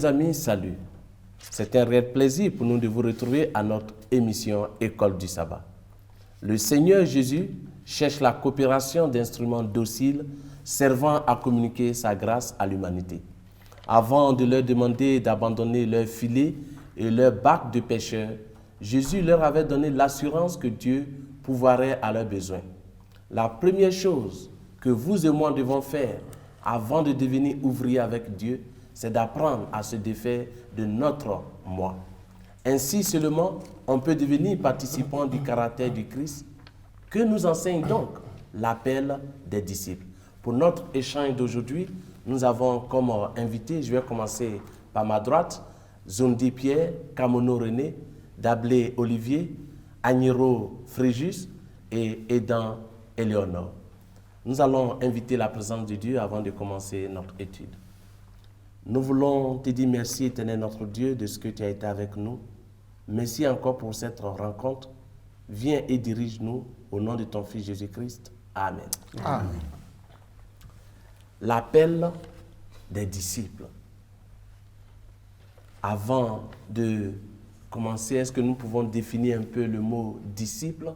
Chers amis, salut. C'est un réel plaisir pour nous de vous retrouver à notre émission École du Sabbat. Le Seigneur Jésus cherche la coopération d'instruments dociles servant à communiquer sa grâce à l'humanité. Avant de leur demander d'abandonner leur filet et leur bac de pêcheurs, Jésus leur avait donné l'assurance que Dieu pourvoirait à leurs besoins. La première chose que vous et moi devons faire avant de devenir ouvriers avec Dieu, c'est d'apprendre à se défaire de notre moi. Ainsi seulement, on peut devenir participant du caractère du Christ. Que nous enseigne donc l'appel des disciples? Pour notre échange d'aujourd'hui, nous avons comme invité, je vais commencer par ma droite, Zondi Pierre, Kamono René, Dablé Olivier, Agnero Fréjus et Edan Éléonore. Nous allons inviter la présence de Dieu avant de commencer notre étude. Nous voulons te dire merci, Éternel notre Dieu, de ce que tu as été avec nous. Merci encore pour cette rencontre. Viens et dirige-nous au nom de ton Fils Jésus-Christ. Amen. Amen. L'appel des disciples. Avant de commencer, est-ce que nous pouvons définir un peu le mot disciple?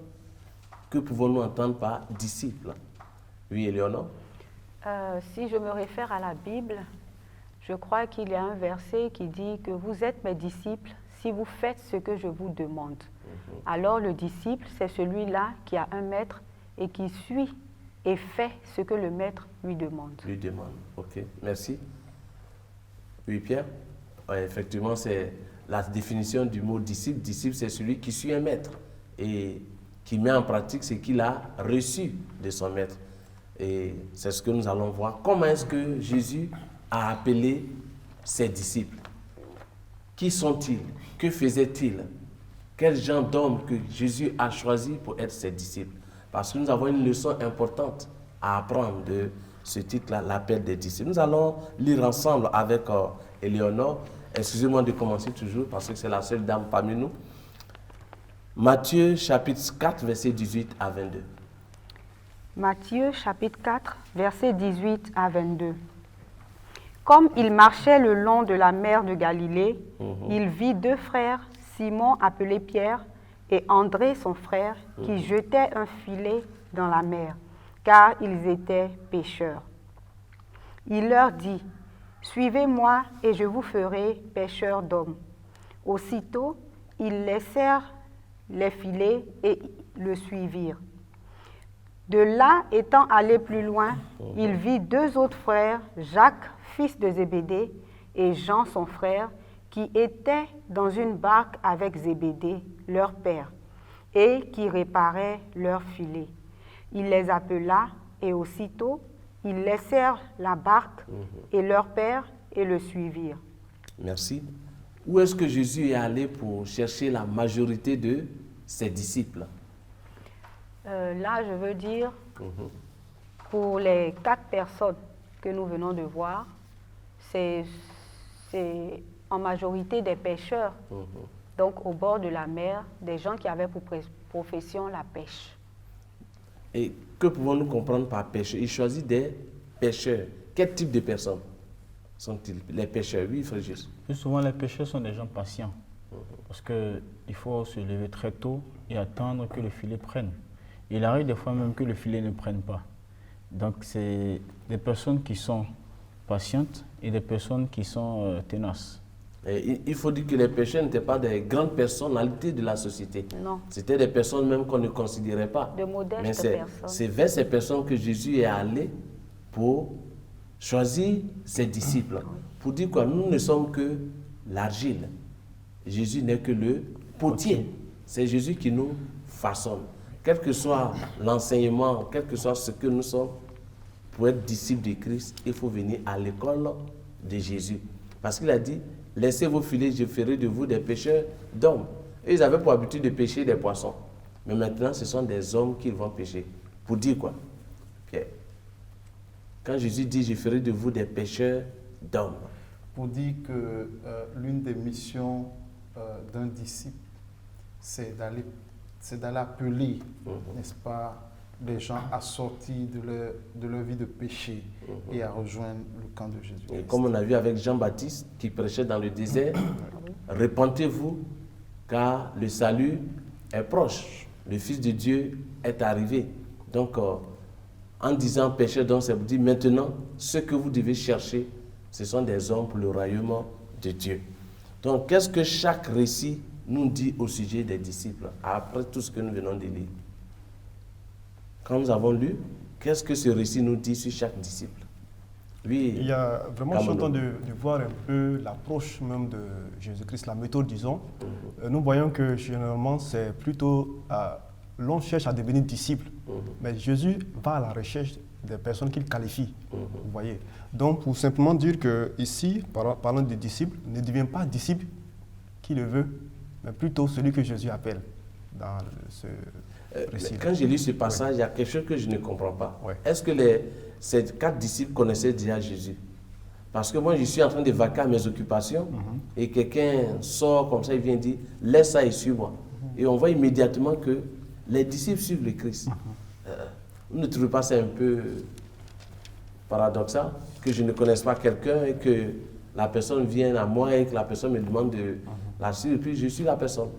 Que pouvons-nous entendre par disciple? Oui, Éléonore? Si je me réfère à la Bible, je crois qu'il y a un verset qui dit que vous êtes mes disciples si vous faites ce que je vous demande. Alors le disciple, c'est celui-là qui a un maître et qui suit et fait ce que le maître lui demande. Lui demande, ok, merci. Oui, Pierre? Ouais, effectivement, c'est la définition du mot disciple. Disciple, c'est celui qui suit un maître et qui met en pratique ce qu'il a reçu de son maître. Et c'est ce que nous allons voir. Comment est-ce que Jésus a appelé ses disciples? Qui sont-ils? Que faisaient-ils? Quel genre d'homme que Jésus a choisi pour être ses disciples? Parce que nous avons une leçon importante à apprendre de ce titre-là, l'appel des disciples. Nous allons lire ensemble avec Éléonore. Excusez-moi de commencer toujours parce que c'est la seule dame parmi nous. Matthieu chapitre 4, versets 18 à 22. Matthieu chapitre 4, versets 18 à 22. Comme il marchait le long de la mer de Galilée, il vit deux frères, Simon appelé Pierre et André son frère, qui jetaient un filet dans la mer, car ils étaient pêcheurs. Il leur dit, « Suivez-moi et je vous ferai pêcheurs d'hommes. » Aussitôt, ils laissèrent les filets et le suivirent. De là, étant allé plus loin, il vit deux autres frères, Jacques, fils de Zébédée, et Jean, son frère, qui étaient dans une barque avec Zébédée, leur père, et qui réparaient leurs filets. Il les appela, et aussitôt, ils laissèrent la barque et leur père et le suivirent. Merci. Où est-ce que Jésus est allé pour chercher la majorité de ses disciples? Là, je veux dire, pour les 4 personnes que nous venons de voir, c'est en majorité des pêcheurs, donc au bord de la mer, des gens qui avaient pour profession la pêche. Et que pouvons-nous comprendre par pêcheur? Il choisit des pêcheurs. Quel type de personnes sont-ils, les pêcheurs? Oui, frère Jésus. Plus souvent, les pêcheurs sont des gens patients. Parce qu'il faut se lever très tôt et attendre que le filet prenne. Il arrive des fois même que le filet ne prenne pas. Donc, c'est des personnes qui sont patientes et des personnes qui sont tenaces. Et il faut dire que les pêcheurs n'étaient pas des grandes personnalités de la société. Non. C'était des personnes même qu'on ne considérait pas. De modestes personnes. C'est vers ces personnes que Jésus est allé pour choisir ses disciples. Pour dire quoi? Nous ne sommes que l'argile. Jésus n'est que le potier. C'est Jésus qui nous façonne. Quel que soit l'enseignement, quel que soit ce que nous sommes, pour être disciple de Christ, il faut venir à l'école de Jésus. Parce qu'il a dit, laissez vos filets, je ferai de vous des pêcheurs d'hommes. Et ils avaient pour habitude de pêcher des poissons. Mais maintenant, ce sont des hommes qu'ils vont pêcher. Pour dire quoi? Okay. Quand Jésus dit, je ferai de vous des pêcheurs d'hommes. Pour dire que l'une des missions d'un disciple, c'est d'aller appeler, n'est-ce pas, les gens à sortir de leur vie de péché et à rejoindre le camp de Jésus. Et comme on a vu avec Jean-Baptiste qui prêchait dans le désert, repentez-vous car le salut est proche. Le Fils de Dieu est arrivé. Donc, en disant péché, donc ça vous dit maintenant, ce que vous devez chercher, ce sont des hommes pour le royaume de Dieu. Donc, qu'est-ce que chaque récit nous dit au sujet des disciples, après tout ce que nous venons de lire? Quand nous avons lu, qu'est-ce que ce récit nous dit sur chaque disciple? Oui, il y a vraiment, je suis en train de voir un peu l'approche même de Jésus-Christ, la méthode, disons. Nous voyons que généralement, c'est plutôt, l'on cherche à devenir disciple, mais Jésus va à la recherche des personnes qu'il qualifie, vous voyez. Donc, pour simplement dire que ici, parlant des disciples, ne devient pas disciple qui le veut, mais plutôt celui que Jésus appelle dans ce récit. Quand j'ai lu ce passage, il y a quelque chose que je ne comprends pas. Ouais. Est-ce que ces 4 disciples connaissaient déjà Jésus? Parce que moi, je suis en train de vaquer à mes occupations et quelqu'un sort comme ça, il vient dire, laisse ça et suis-moi. Et on voit immédiatement que les disciples suivent le Christ. Vous ne trouvez pas ça un peu paradoxal que je ne connaisse pas quelqu'un et que la personne vienne à moi et que la personne me demande de la suivre et puis je suis la personne?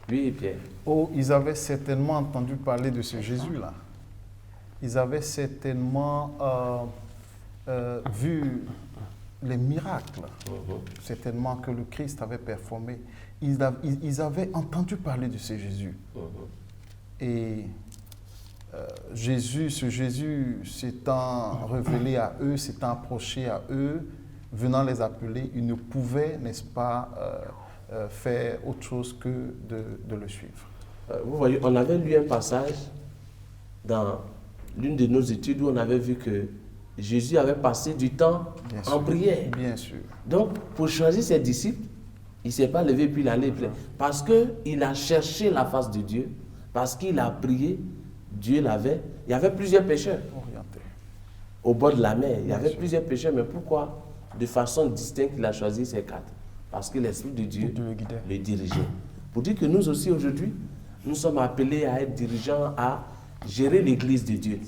Oui, Pierre. Oh, ils avaient certainement entendu parler de ce Jésus-là. Ils avaient certainement vu les miracles, certainement que le Christ avait performé. Ils avaient entendu parler de ce Jésus. Et ce Jésus s'étant révélé à eux, s'étant approché à eux, venant les appeler, ils ne pouvaient, n'est-ce pas, faire autre chose que de le suivre. Vous voyez, on avait lu un passage dans l'une de nos études où on avait vu que Jésus avait passé du temps en prière. Bien sûr. Donc, pour choisir ses disciples, il ne s'est pas levé puis il allait prier. Parce qu'il a cherché la face de Dieu, parce qu'il a prié, Dieu l'avait. Il y avait plusieurs pécheurs Orienté. au bord de la mer. Il y avait plusieurs pécheurs, mais pourquoi de façon distincte il a choisi ces 4? Parce que l'Esprit de Dieu le dirigeait. Pour dire que nous aussi aujourd'hui, nous sommes appelés à être dirigeants, à gérer l'Église de Dieu.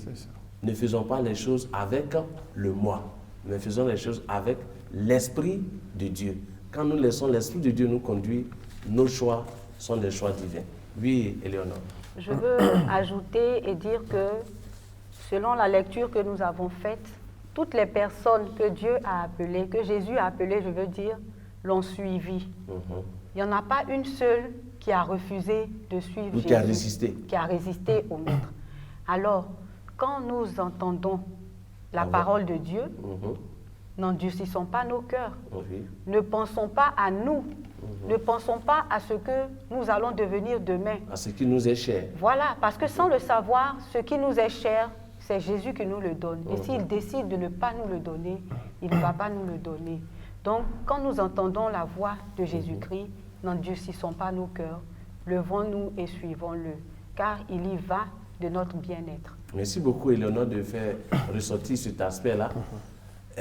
Ne faisons pas les choses avec le moi, mais faisons les choses avec l'Esprit de Dieu. Quand nous laissons l'Esprit de Dieu nous conduire, nos choix sont des choix divins. Oui, Éléonore. Je veux ajouter et dire que selon la lecture que nous avons faite, toutes les personnes que Dieu a appelées, que Jésus a appelées, je veux dire, l'ont suivi. Il n'y en a pas une seule qui a refusé de suivre Jésus. Qui a résisté. Qui a résisté au Maître. Alors, quand nous entendons la parole de Dieu, n'endurcissons pas nos cœurs. Ne pensons pas à nous. Ne pensons pas à ce que nous allons devenir demain. À ce qui nous est cher. Voilà, parce que sans le savoir, ce qui nous est cher, c'est Jésus qui nous le donne. Et s'il décide de ne pas nous le donner, il ne va pas nous le donner. Donc, quand nous entendons la voix de Jésus-Christ, n'endurcissons pas nos cœurs, levons-nous et suivons-le, car il y va de notre bien-être. Merci beaucoup, Éléonore, de faire ressortir cet aspect-là.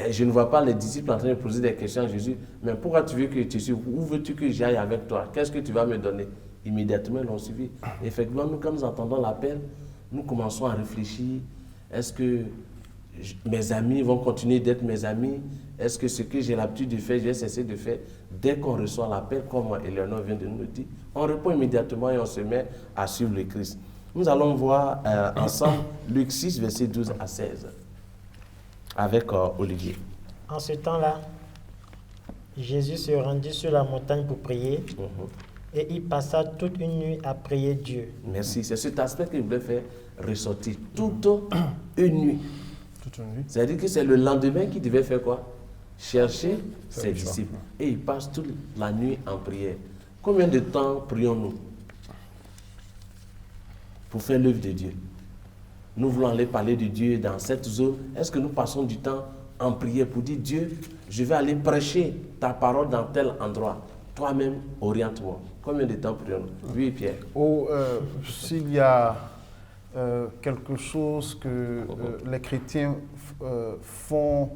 Je ne vois pas les disciples en train de poser des questions à Jésus. Mais pourquoi tu veux que je te suive? Où veux-tu que j'aille avec toi? Qu'est-ce que tu vas me donner? Immédiatement, ils l'ont suivi. Effectivement, nous, quand nous entendons l'appel, nous commençons à réfléchir. Est-ce que mes amis vont continuer d'être mes amis? Est-ce que ce que j'ai l'habitude de faire, je vais cesser de faire? Dès qu'on reçoit l'appel, comme Éléonore vient de nous le dire, on répond immédiatement et on se met à suivre le Christ. Nous allons voir ensemble Luc 6, versets 12 à 16, avec Olivier. En ce temps-là, Jésus se rendit sur la montagne pour prier et il passa toute une nuit à prier Dieu. Merci, c'est cet aspect que je voulais faire ressortir. Toute une nuit. C'est-à-dire que c'est le lendemain qu'il devait faire quoi? Chercher ses disciples. Et il passe toute la nuit en prière. Combien de temps prions-nous pour faire l'œuvre de Dieu? Nous voulons aller parler de Dieu dans cette zone. Est-ce que nous passons du temps en prière pour dire, Dieu, je vais aller prêcher ta parole dans tel endroit. Toi-même, oriente-moi. Combien de temps prions-nous? Oui, Pierre. S'il y a quelque chose que les chrétiens font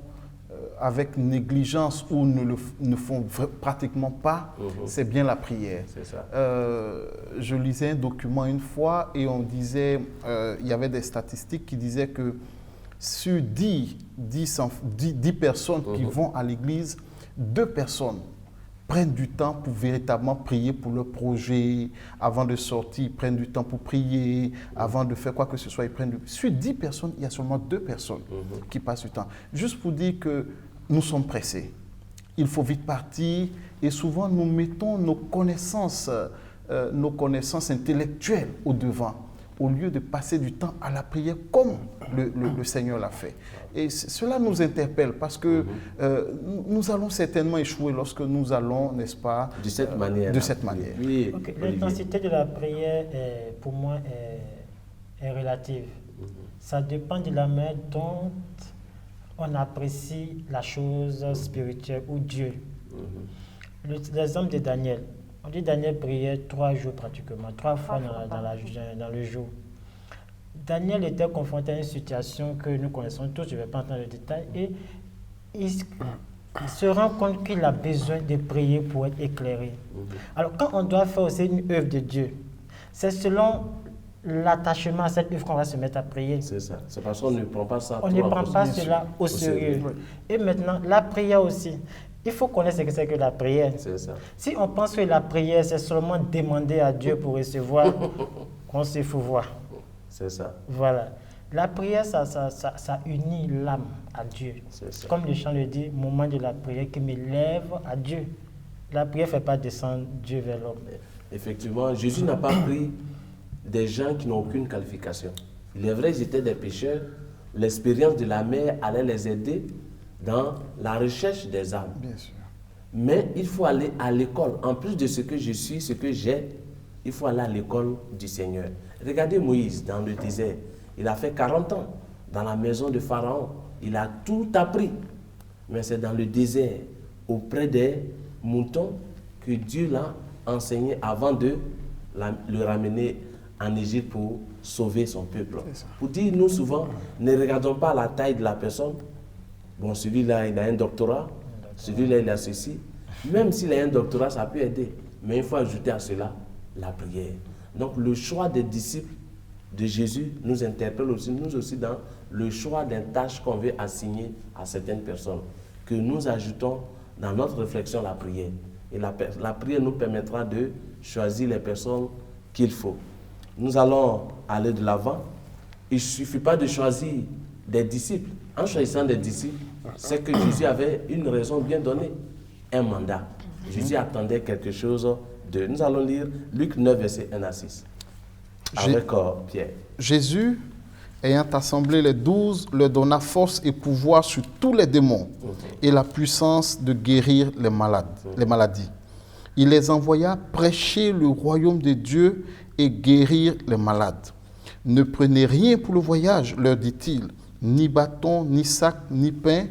avec négligence ou ne font pratiquement pas, c'est bien la prière. C'est ça. Je lisais un document une fois et on disait, il y avait des statistiques qui disaient que sur 10 personnes qui vont à l'église, 2 personnes prennent du temps pour véritablement prier pour leur projet. Avant de sortir, ils prennent du temps pour prier. Avant de faire quoi que ce soit, ils prennent Sur 10 personnes, il y a seulement 2 personnes qui passent du temps. Juste pour dire que nous sommes pressés. Il faut vite partir. Et souvent, nous mettons nos connaissances intellectuelles au devant, au lieu de passer du temps à la prière comme le Seigneur l'a fait. Et cela nous interpelle parce que nous allons certainement échouer lorsque nous allons, n'est-ce pas, de cette manière. De cette manière. Oui, Okay. L'intensité de la prière, pour moi, est relative. Ça dépend de la manière dont on apprécie la chose spirituelle ou Dieu. L'exemple de Daniel. On dit Daniel priait 3 jours pratiquement, 3 fois dans le jour. Daniel était confronté à une situation que nous connaissons tous, je ne vais pas entrer dans le détail, et il se rend compte qu'il a besoin de prier pour être éclairé. Alors quand on doit faire aussi une œuvre de Dieu, c'est selon l'attachement à cette œuvre qu'on va se mettre à prier. C'est ça. C'est parce qu'on ne prend pas ça. On ne prend pas cela au sérieux. Et maintenant, la prière aussi. Il faut connaître ce que c'est que la prière. C'est ça. Si on pense que la prière, c'est seulement demander à Dieu pour recevoir, on se fout voir. C'est ça. Voilà. La prière, ça unit l'âme à Dieu. Comme le chant le dit, moment de la prière qui m'élève à Dieu. La prière ne fait pas descendre Dieu vers l'homme. Effectivement, Jésus n'a pas pris des gens qui n'ont aucune qualification. Il est vrai, ils étaient des pécheurs. L'expérience de la mère allait les aider dans la recherche des âmes. Bien sûr. Mais il faut aller à l'école. En plus de ce que je suis, ce que j'ai, il faut aller à l'école du Seigneur. Regardez Moïse dans le désert. Il a fait 40 ans dans la maison de Pharaon. Il a tout appris. Mais c'est dans le désert, auprès des moutons, que Dieu l'a enseigné avant de le ramener en Égypte pour sauver son peuple. Pour dire, nous souvent, ne regardons pas la taille de la personne. Bon, celui-là, il a un doctorat. Celui-là, il a ceci. Même s'il a un doctorat, ça peut aider. Mais il faut ajouter à cela la prière. Donc, le choix des disciples de Jésus nous interpelle aussi, nous aussi, dans le choix des tâches qu'on veut assigner à certaines personnes. Que nous ajoutons dans notre réflexion la prière. Et la prière nous permettra de choisir les personnes qu'il faut. Nous allons aller de l'avant. Il ne suffit pas de choisir des disciples. En choisissant des disciples, c'est que Jésus avait une raison bien donnée, un mandat. Jésus attendait quelque chose d'eux. Nous allons lire Luc 9, versets 1 à 6, avec Pierre. Jésus, ayant assemblé les 12, leur donna force et pouvoir sur tous les démons et la puissance de guérir les maladies. Il les envoya prêcher le royaume de Dieu et guérir les malades. Ne prenez rien pour le voyage, leur dit-il, ni bâton, ni sac, ni pain,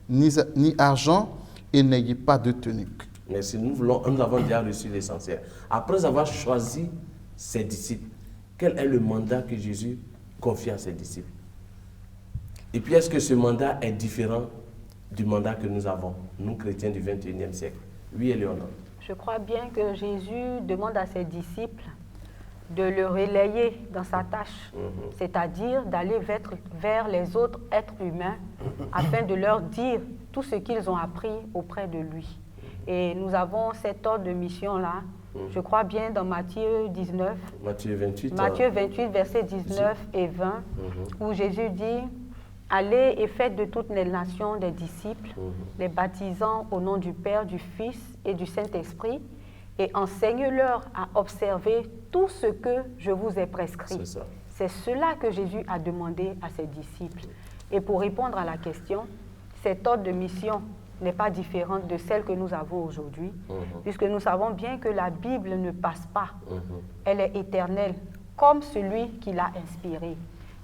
ni argent, et n'ayez pas de tunique. Merci. Nous avons déjà reçu l'essentiel. Après avoir choisi ses disciples, quel est le mandat que Jésus confie à ses disciples? Et puis, est-ce que ce mandat est différent du mandat que nous avons, nous chrétiens du 21e siècle? Oui, Éléonore. Je crois bien que Jésus demande à ses disciples de le relayer dans sa tâche, c'est-à-dire d'aller vers les autres êtres humains afin de leur dire tout ce qu'ils ont appris auprès de lui. Et nous avons cet ordre de mission-là, je crois bien dans Matthieu 19, Matthieu 28, versets 19 et 20, où Jésus dit « Allez et faites de toutes les nations des disciples, les baptisant au nom du Père, du Fils et du Saint-Esprit, et enseigne-leur à observer tout ce que je vous ai prescrit. » C'est cela que Jésus a demandé à ses disciples. Et pour répondre à la question, cet ordre de mission n'est pas différente de celle que nous avons aujourd'hui, puisque nous savons bien que la Bible ne passe pas. Elle est éternelle, comme celui qui l'a inspirée.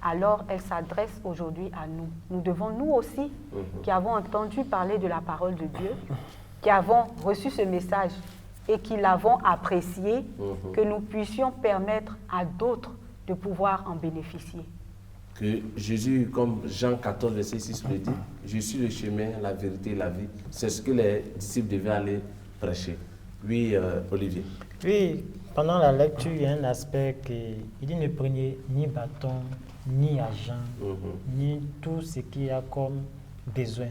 Alors, elle s'adresse aujourd'hui à nous. Nous devons, nous aussi, qui avons entendu parler de la parole de Dieu, qui avons reçu ce message et qui l'avons apprécié, que nous puissions permettre à d'autres de pouvoir en bénéficier. Que Jésus, comme Jean 14, verset 6 le dit, je suis le chemin, la vérité et la vie. C'est ce que les disciples devaient aller prêcher. Oui, Olivier. Oui, pendant la lecture, il y a un aspect il dit ne prenez ni bâton, ni argent, ni tout ce qu'il y a comme besoin.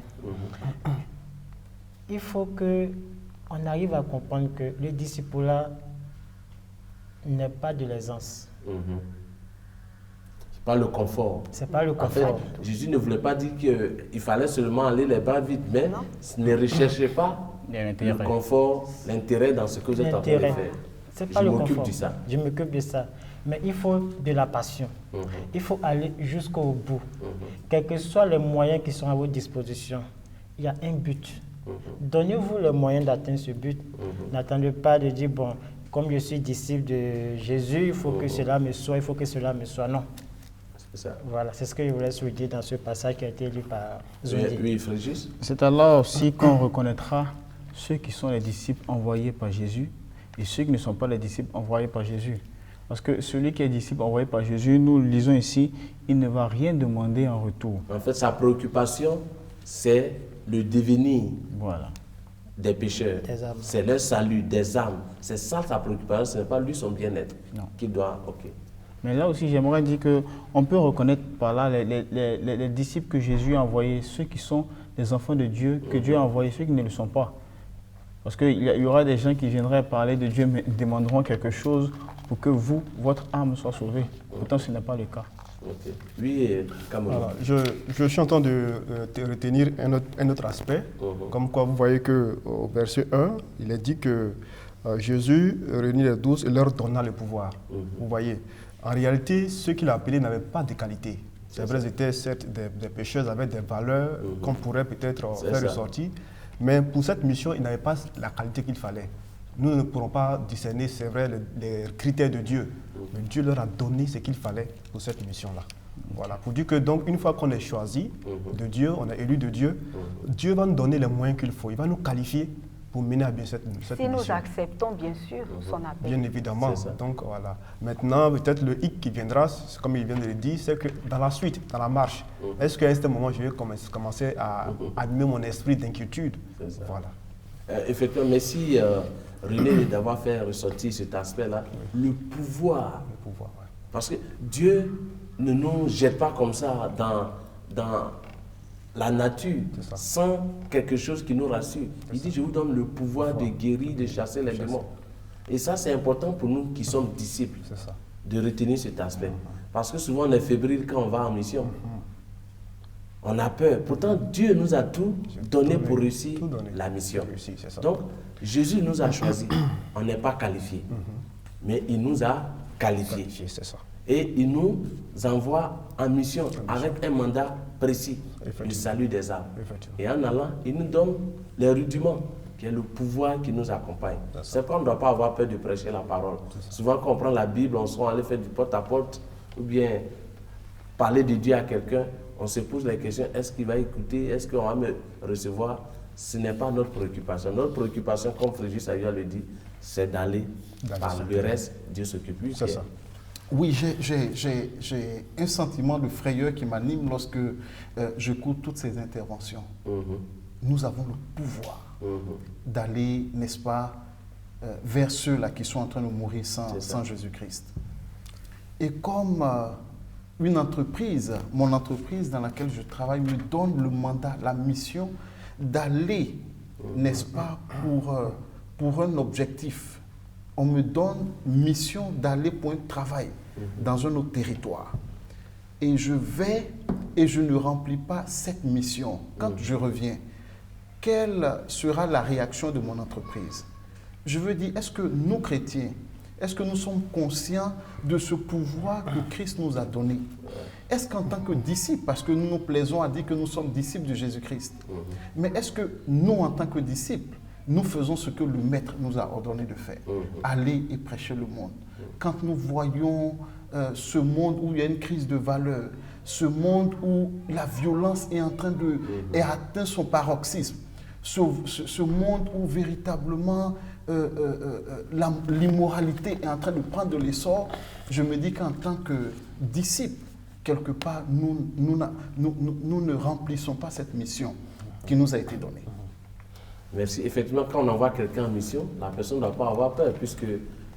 Il faut qu'on arrive à comprendre que le disciple-là n'est pas de l'aisance. C'est pas le confort. C'est pas le En confort. fait, Jésus ne voulait pas dire qu'il fallait seulement aller les bras vides, mais ne recherchez pas le confort, l'intérêt dans ce que vous êtes en train de faire. C'est pas Je le m'occupe confort. de ça. Je m'occupe de ça. Mais il faut de la passion. Il faut aller jusqu'au bout. Quels que soient les moyens qui sont à votre disposition, il y a un but. Donnez-vous les moyens d'atteindre ce but. N'attendez pas de dire, bon, comme je suis disciple de Jésus, il faut que cela me soit, il faut que cela me soit. Non. C'est ça. Voilà, c'est ce que je voulais souligner dans ce passage qui a été lu par Zondi. Oui, Frégis. C'est alors aussi qu'on reconnaîtra ceux qui sont les disciples envoyés par Jésus et ceux qui ne sont pas les disciples envoyés par Jésus. Parce que celui qui est disciple envoyé par Jésus, nous le lisons ici, il ne va rien demander en retour. En fait, sa préoccupation, c'est le devenir Voilà. des pécheurs. Des âmes. C'est leur salut, des âmes. C'est ça sa préoccupation, ce n'est pas lui son bien-être Non. qu'il doit. Ok. Mais là aussi, j'aimerais dire qu'on peut reconnaître par là les disciples que Jésus a envoyés, ceux qui sont des enfants de Dieu, que Dieu a envoyés, ceux qui ne le sont pas. Parce qu'il y aura des gens qui viendraient parler de Dieu, mais demanderont quelque chose pour que vous, votre âme soit sauvée. Pourtant, ce n'est pas le cas. Ok. Oui, Cameroun. Voilà, je suis en train de retenir un autre aspect. Comme quoi, vous voyez qu'au verset 1, il est dit que Jésus réunit les 12 et leur donna le pouvoir. Vous voyez, en réalité, ceux qu'il a appelés n'avaient pas de qualité. C'est vrai, ils étaient certes des pécheurs avec des valeurs qu'on pourrait peut-être faire ressortir. Mais pour cette mission, ils n'avaient pas la qualité qu'il fallait. Nous ne pourrons pas discerner, c'est vrai, les critères de Dieu. Mais Dieu leur a donné ce qu'il fallait pour cette mission-là. Voilà, pour dire que donc, une fois qu'on est choisi de Dieu, on est élu de Dieu, Dieu va nous donner les moyens qu'il faut. Il va nous qualifier pour mener à bien cette Si mission. nous acceptons, bien sûr, son appel. Bien évidemment. C'est ça. Donc voilà. Maintenant, peut-être le hic qui viendra, comme il vient de le dire, c'est que dans la suite, dans la marche, est-ce qu'à ce moment, je vais commencer à animer mon esprit d'inquiétude? C'est ça. Voilà. Effectivement, merci René d'avoir fait ressortir cet aspect-là. Le pouvoir. Le pouvoir, ouais. Parce que Dieu ne nous jette pas comme ça dans la nature, C'est ça. sans quelque chose qui nous rassure. Il dit, je vous donne le pouvoir de guérir, de chasser les démons. Et ça, c'est important pour nous qui sommes disciples, C'est ça. de retenir cet aspect. Parce que souvent, on est fébrile quand on va en mission. On a peur. Pourtant, Dieu nous a tout donné pour réussir tout donné. la mission. Réussir, c'est ça. Donc, Jésus nous a choisis. On n'est pas qualifié. Mais il nous a qualifiés. Qualifié, c'est ça. Et il nous envoie en mission avec un mandat précis, le Effectivement. salut des âmes. Effectivement. Et en allant, il nous donne les rudiments, qui est le pouvoir qui nous accompagne. C'est ça. C'est pas qu'on ne doit pas avoir peur de prêcher la parole. Souvent, quand on prend la Bible, on se rend aller faire du porte-à-porte ou bien parler de Dieu à quelqu'un, on se pose la question, est-ce qu'il va écouter, est-ce qu'on va me recevoir? Ce n'est pas notre préoccupation. Notre préoccupation, comme Frégis Ayua le dit, c'est d'aller par le reste, Dieu s'occupe. Lui, C'est ça. Oui, j'ai un sentiment de frayeur qui m'anime lorsque j'écoute toutes ces interventions. Nous avons le pouvoir d'aller, n'est-ce pas, vers ceux-là qui sont en train de mourir sans Jésus-Christ. Et comme une entreprise, mon entreprise dans laquelle je travaille me donne le mandat, la mission d'aller, n'est-ce pas, pour un objectif. On me donne mission d'aller pour un travail dans un autre territoire. Et je vais et je ne remplis pas cette mission. Quand je reviens, quelle sera la réaction de mon entreprise? Je veux dire, est-ce que nous, chrétiens, est-ce que nous sommes conscients de ce pouvoir que Christ nous a donné? Est-ce qu'en tant que disciples, parce que nous nous plaisons à dire que nous sommes disciples de Jésus-Christ, mais est-ce que nous, en tant que disciples, nous faisons ce que le Maître nous a ordonné de faire, aller et prêcher le monde? Quand nous voyons ce monde où il y a une crise de valeurs, ce monde où la violence est en train de est atteint son paroxysme, ce monde où véritablement l'immoralité est en train de prendre de l'essor, je me dis qu'en tant que disciple, quelque part, nous ne remplissons pas cette mission qui nous a été donnée. Merci. Effectivement, quand on envoie quelqu'un en mission, la personne ne doit pas avoir peur puisque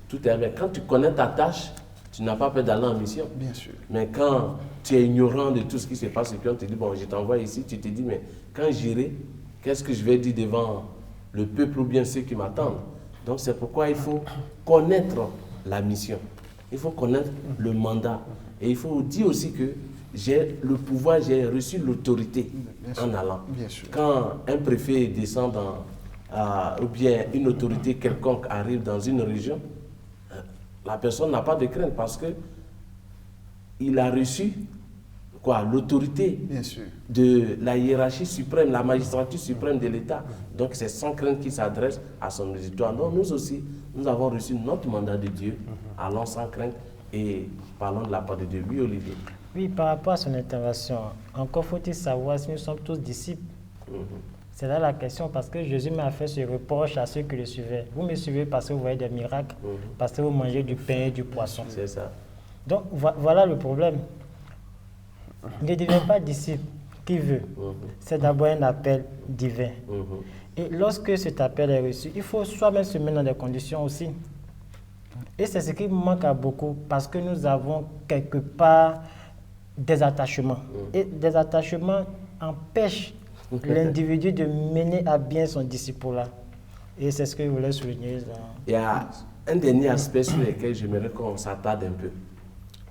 tout est bien. Quand tu connais ta tâche, tu n'as pas peur d'aller en mission. Bien sûr. Mais quand tu es ignorant de tout ce qui se passe et puis on te dit, bon, je t'envoie ici, tu te dis, mais quand j'irai, qu'est-ce que je vais dire devant le peuple ou bien ceux qui m'attendent? Donc c'est pourquoi il faut connaître la mission. Il faut connaître le mandat. Et il faut dire aussi que j'ai le pouvoir, j'ai reçu l'autorité en allant. Bien sûr. Quand un préfet descend ou bien une autorité quelconque arrive dans une région, la personne n'a pas de crainte parce que il a reçu l'autorité de la hiérarchie suprême, la magistrature suprême de l'État. Donc c'est sans crainte qu'il s'adresse à son auditoire. Donc nous aussi, nous avons reçu notre mandat de Dieu, allons sans crainte et parlons de la part de Dieu. Oui, Olivier. Oui, par rapport à son intervention, encore faut-il savoir si nous sommes tous disciples. C'est là la question, parce que Jésus m'a fait ce reproche à ceux qui le suivaient. Vous me suivez parce que vous voyez des miracles, parce que vous mangez du pain et du poisson. C'est ça. Donc voilà le problème. Ne deviens pas disciple. Qui veut? C'est d'abord un appel divin. Et lorsque cet appel est reçu, il faut soi-même se mettre dans des conditions aussi. Et c'est ce qui manque à beaucoup, parce que nous avons quelque part des attachements. Et des attachements empêchent l'individu de mener à bien son disciple-là. Et c'est ce que je voulais souligner. Il y a un dernier aspect sur lequel j'aimerais qu'on s'attarde un peu.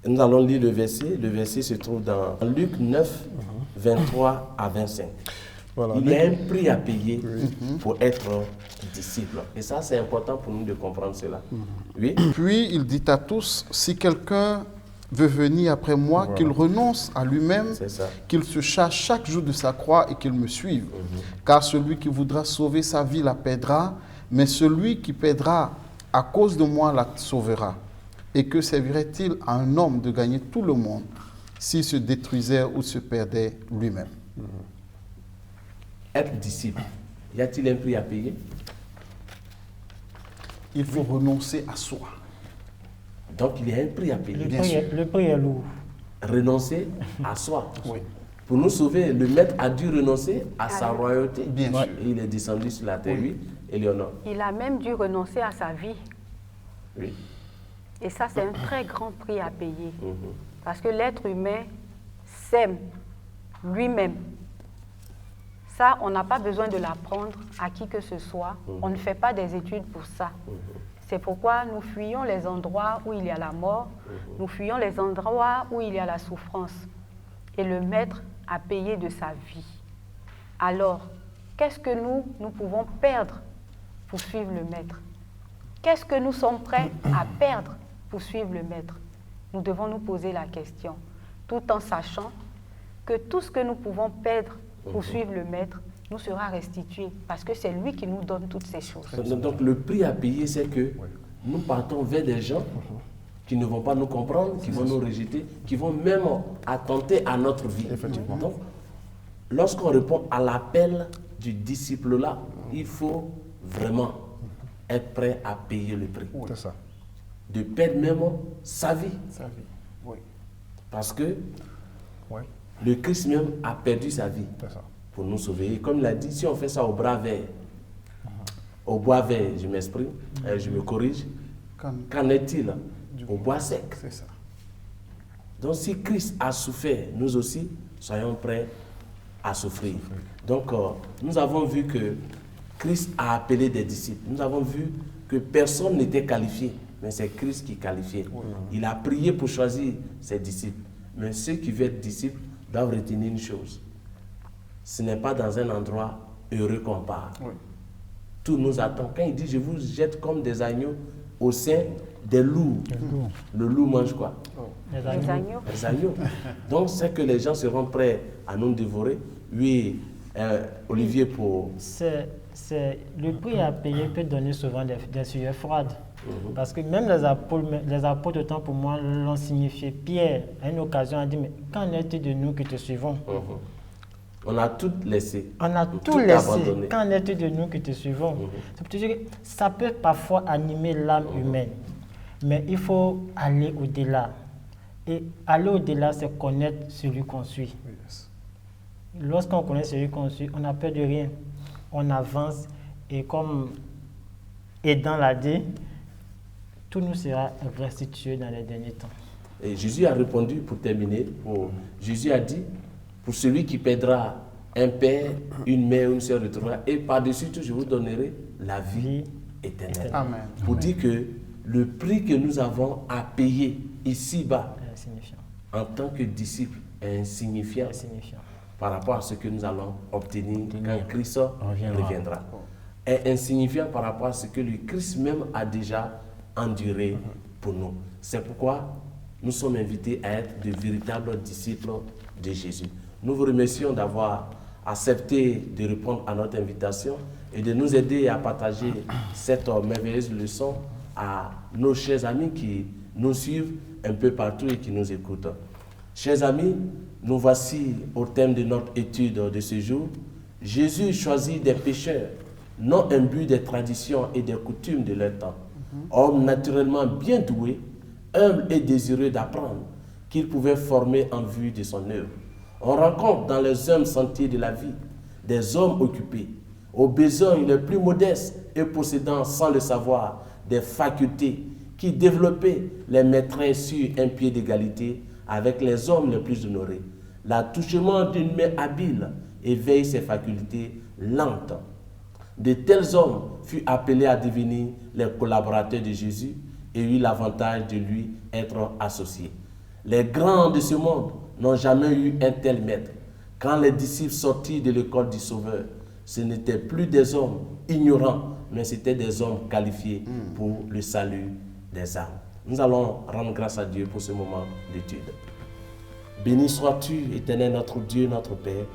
Nous allons lire le verset. Le verset se trouve dans Luc 9, 23 à 25. Voilà. Il y a un prix à payer pour être disciple. Et ça, c'est important pour nous de comprendre cela. Oui. Puis, il dit à tous, si quelqu'un veut venir après moi, qu'il renonce à lui-même, qu'il se charge chaque jour de sa croix et qu'il me suive. Car celui qui voudra sauver sa vie la perdra, mais celui qui perdra à cause de moi la sauvera. Et que servirait-il à un homme de gagner tout le monde s'il se détruisait ou se perdait lui-même? Être disciple, y a-t-il un prix à payer? Il faut renoncer à soi. Donc il y a un prix à payer. Le prix est lourd. Renoncer à soi. Oui. Pour nous sauver, le maître a dû renoncer à sa royauté. Bien sûr. Et il est descendu sur la terre, oui. Éléonore. Il a même dû renoncer à sa vie. Oui. Et ça, c'est un très grand prix à payer. Parce que l'être humain s'aime lui-même. Ça, on n'a pas besoin de l'apprendre à qui que ce soit. On ne fait pas des études pour ça. C'est pourquoi nous fuyons les endroits où il y a la mort. Nous fuyons les endroits où il y a la souffrance. Et le maître a payé de sa vie. Alors, qu'est-ce que nous pouvons perdre pour suivre le maître? Qu'est-ce que nous sommes prêts à perdre pour suivre le maître? Nous devons nous poser la question, tout en sachant que tout ce que nous pouvons perdre pour suivre le maître nous sera restitué, parce que c'est lui qui nous donne toutes ces choses. Donc le prix à payer, c'est que nous partons vers des gens qui ne vont pas nous comprendre, qui vont nous rejeter, qui vont même attenter à notre vie. Donc, lorsqu'on répond à l'appel du disciple-là, il faut vraiment être prêt à payer le prix. C'est ça. De perdre même sa vie. Sa vie, oui. Parce que le Christ même a perdu sa vie pour nous sauver. Et comme il a dit, si on fait ça au bras vert, au bois vert, je m'exprime, je me corrige, qu'en est-il au bois sec? C'est ça. Donc si Christ a souffert, nous aussi, soyons prêts à souffrir. Donc nous avons vu que Christ a appelé des disciples. Nous avons vu que personne n'était qualifié, mais c'est Christ qui qualifiait. Il a prié pour choisir ses disciples. Mais ceux qui veulent être disciples doivent retenir une chose. Ce n'est pas dans un endroit heureux qu'on part. Tout nous attend. Quand il dit, je vous jette comme des agneaux au sein des loups. Le loup mange quoi? Les agneaux. Les agneaux. Donc c'est que les gens seront prêts à nous dévorer. Oui, Olivier, pour... Le prix à payer peut donner souvent des sueurs froides. Parce que même les apôtres, autant pour moi, l'ont signifié. Pierre, à une occasion, a dit, mais qu'en est-il de nous qui te suivons? On a tout laissé. On a tout laissé. Qu'en est-il de nous qui te suivons? C'est pour te dire que ça peut parfois animer l'âme humaine. Mais il faut aller au-delà. Et aller au-delà, c'est connaître celui qu'on suit. Yes. Lorsqu'on connaît celui qu'on suit, on n'a peur de rien. On avance et comme Aidan l'a dit, tout nous sera restitué dans les derniers temps. Et Jésus a répondu, pour terminer, Jésus a dit, pour celui qui perdra un père, une mère, une sœur retrouvera, et par-dessus tout, je vous donnerai la vie éternelle. Amen. Pour dire que le prix que nous avons à payer ici-bas, Insignifiant. en tant que disciples, est insignifiant par rapport à ce que nous allons obtenir quand Christ reviendra. Est insignifiant par rapport à ce que le Christ même a déjà enduré pour nous. C'est pourquoi nous sommes invités à être de véritables disciples de Jésus. Nous vous remercions d'avoir accepté de répondre à notre invitation et de nous aider à partager cette merveilleuse leçon à nos chers amis qui nous suivent un peu partout et qui nous écoutent. Chers amis, nous voici au thème de notre étude de ce jour. Jésus choisit des pécheurs, non imbus des traditions et des coutumes de leur temps. Homme naturellement bien doué, humble et désireux d'apprendre, qu'il pouvait former en vue de son œuvre. On rencontre dans les humbles sentiers de la vie des hommes occupés, aux besoins les plus modestes et possédant sans le savoir des facultés qui développaient les maîtresses sur un pied d'égalité avec les hommes les plus honorés. L'attouchement d'une main habile éveille ses facultés lentes. De tels hommes furent appelés à devenir les collaborateurs de Jésus et eurent l'avantage de lui être associés. Les grands de ce monde n'ont jamais eu un tel maître. Quand les disciples sortirent de l'école du Sauveur, ce n'étaient plus des hommes ignorants, mais c'était des hommes qualifiés pour le salut des âmes. Nous allons rendre grâce à Dieu pour ce moment d'étude. Béni sois-tu, Éternel, notre Dieu, notre Père.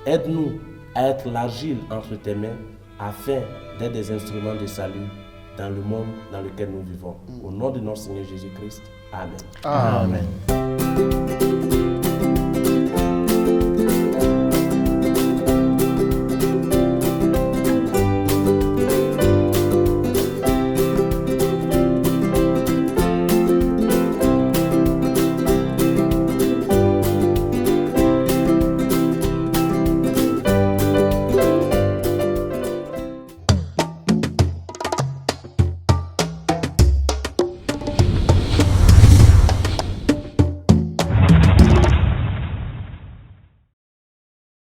Aide-nous à être l'argile entre tes mains, afin d'être des instruments de salut dans le monde dans lequel nous vivons. Au nom de notre Seigneur Jésus-Christ. Amen. Amen.